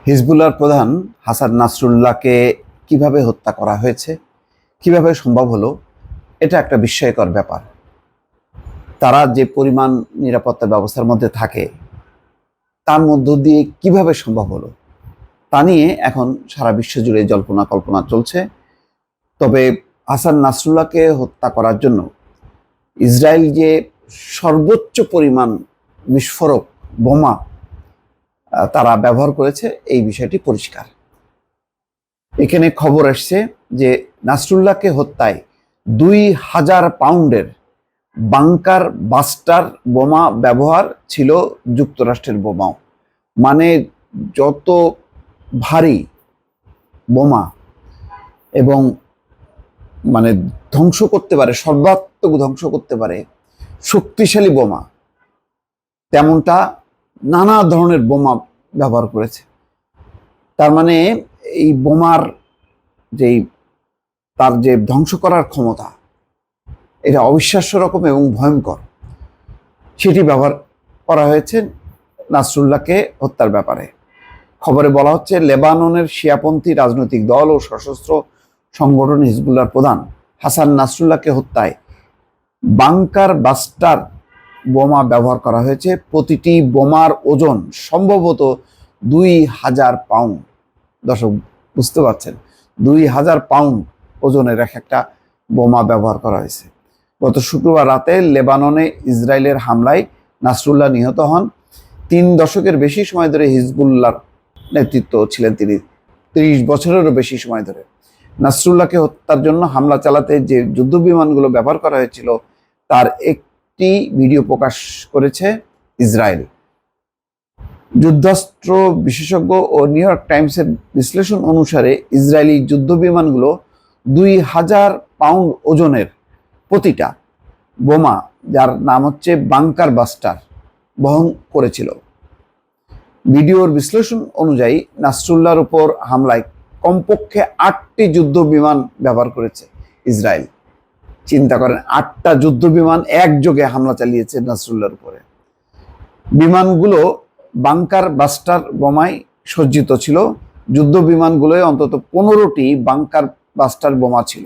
হিজবুল্লাহর প্রধান হাসান নাসরুল্লাহকে কিভাবে হত্যা করা হয়েছে, কিভাবে সম্ভব হলো, এটা একটা বিস্ময়কর ব্যাপার। তারা যে পরিমাণ নিরাপত্তা ব্যবস্থার মধ্যে থাকে তার মধ্য দিয়ে কিভাবে সম্ভব হলো তা নিয়ে এখন সারা বিশ্ব জুড়ে জল্পনা কল্পনা চলছে। তবে হাসান নাসরুল্লাহকে হত্যা করার জন্য ইসরায়েল যে সর্বোচ্চ পরিমাণ বিস্ফোরক বোমা তারা ব্যবহার করেছে এই বিষয়টি পরিষ্কার। এখানে খবর আসছে যে নাসরুল্লাহকে হত্যায় 2000 পাউন্ডের বাংকার বাস্টার বোমা ব্যবহার ছিল যুক্তরাষ্ট্রের বোমাও। মানে যত ভারী বোমা এবং মানে ধ্বংস করতে পারে, সর্বাত্মক ধ্বংস করতে পারে শক্তিশালী বোমা, তেমনটা নানা ধরনের বোমা ব্যবহার করেছে। তার মানে এই বোমার তার যে ধ্বংস করার ক্ষমতা এটা অবিশ্বাস্য রকম এবং ভয়ঙ্কর, সেটি ব্যবহার করা হয়েছে নাসরুল্লাহকে হত্যার ব্যাপারে। খবরে বলা হচ্ছে লেবাননের শিয়াপন্থী রাজনৈতিক দল ও সশস্ত্র সংগঠন হিজবুল্লাহর প্রধান হাসান নাসরুল্লাহকে হত্যায় বাংকার বাস্টার বোমা ব্যবহার করা হয়েছে। প্রতিটি বোমার ওজন সম্ভবত 2000 পাউন্ড। দর্শক বুঝতে পারছেন, 2000 পাউন্ড ওজনের একটা বোমা ব্যবহার করা হয়েছে। গত শুক্রবার রাতে লেবাননে ইসরায়েলের হামলায় নাসরুল্লাহ নিহত হন। 3 দশকের বেশি সময় ধরে হিজবুল্লাহর নেতৃত্ব ছিলেন তিনি, 30 বছরেরও বেশি সময় ধরে। নাসরুল্লাহকে হত্যার জন্য হামলা চালাতে যে যুদ্ধ বিমানগুলো ব্যবহার করা হয়েছিল তার একটি ভিডিও প্রকাশ করেছে ইসরায়েল। যুদ্ধাস্ত্র বিশেষজ্ঞ ও নিউ ইয়র্ক টাইমসের বিশ্লেষণ অনুসারে ইসরায়েলি যুদ্ধ বিমানগুলো 2000 পাউন্ড ওজনের প্রতিটা বোমা, যার নাম হচ্ছে বাংকার বাস্টার, বহন করেছিল। ভিডিওর বিশ্লেষণ অনুযায়ী নাসরুল্লাহর উপর হামলায় কমপক্ষে 8টি যুদ্ধ বিমান ব্যবহার করেছে ইসরায়েল। চিন্তা করেন, 8টা যুদ্ধ বিমান একযোগে হামলা চালিয়েছে নাসরুল্লাহর উপরে। বিমানগুলো বাংকার বাস্টার বোমায় সজ্জিত ছিল। যুদ্ধ বিমানগুলোয় অন্তত 15টি বাংকার বাস্টার বোমা ছিল।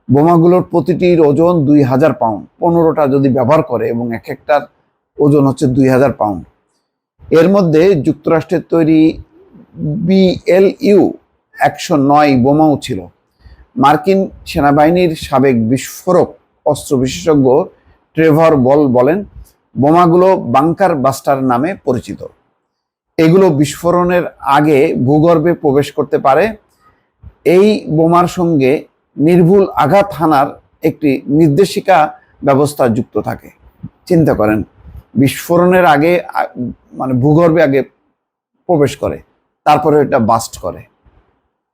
বোমাগুলোর প্রতিটির ওজন 2000 পাউন্ড। 15টা যদি ব্যবহার করে এবং এক একটার ওজন হচ্ছে 2000 পাউন্ড। এর মধ্যে যুক্তরাষ্ট্রের তৈরি BLU 109 বোমাও ছিল। মার্কিন সেনাবাহিনীর সাবেক বিস্ফোরক অস্ত্র বিশেষজ্ঞ ট্রেভর বল বলেন, বোমাগুলো বাংকার বাস্টার নামে পরিচিত। এগুলো বিস্ফোরণের আগে ভূগর্ভে প্রবেশ করতে পারে। এই বোমার সঙ্গে নির্ভুল আঘাত হানার একটি নির্দেশিকা ব্যবস্থা যুক্ত থাকে। চিন্তা করেন, বিস্ফোরণের আগে মানে ভূগর্ভে আগে প্রবেশ করে, তারপরে এটা বাস্ট করে।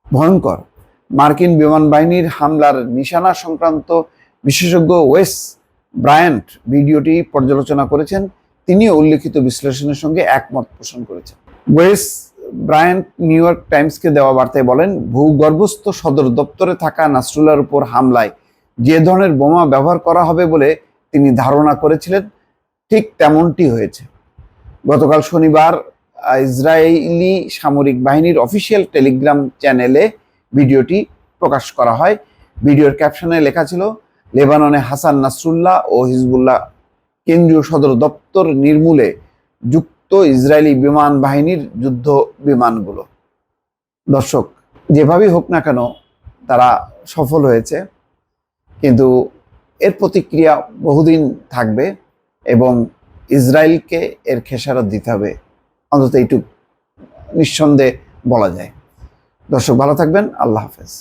ভয়ঙ্কর। মার্কিন বিমান বাহিনীর হামলার নিশানা সংক্রান্ত বিশেষজ্ঞ ওয়েস ব্রায়ান্ট ভিডিওটি পর্যালোচনা করেছেন। তিনিও উল্লেখিত বিশ্লেষণের সঙ্গে একমত পোষণ করেছেন। ওয়েস ব্রায়ান্ট নিউ ইয়র্ক টাইমসকে দেওয়া বার্তায় বলেন, ভূগর্ভস্থ সদর দপ্তরে থাকা নাসরুল্লাহর উপর হামলায় যে ধরনের বোমা ব্যবহার করা হবে বলে তিনি ধারণা করেছিলেন ঠিক তেমনটি হয়েছে। গতকাল শনিবার ইসরায়েলি সামরিক বাহিনীর অফিসিয়াল টেলিগ্রাম চ্যানেলে ভিডিওটি প্রকাশ করা হয়। ভিডিওর ক্যাপশনে লেখা ছিল, লেবাননে হাসান নাসরুল্লাহ ও হিজবুল্লাহ কেন্দ্রীয় সদর দপ্তর নির্মূলে যুক্ত ইসরায়েলি বিমান বাহিনীর যুদ্ধ বিমানগুলো। দর্শক, যেভাবেই হোক না কেন তারা সফল হয়েছে, কিন্তু এর প্রতিক্রিয়া বহুদিন থাকবে এবং ইসরায়েলকে এর খেসারত দিতে হবে, অন্তত এইটুকু নিঃসন্দেহে বলা যায়। দর্শক, ভালো থাকবেন। আল্লাহ হাফেজ।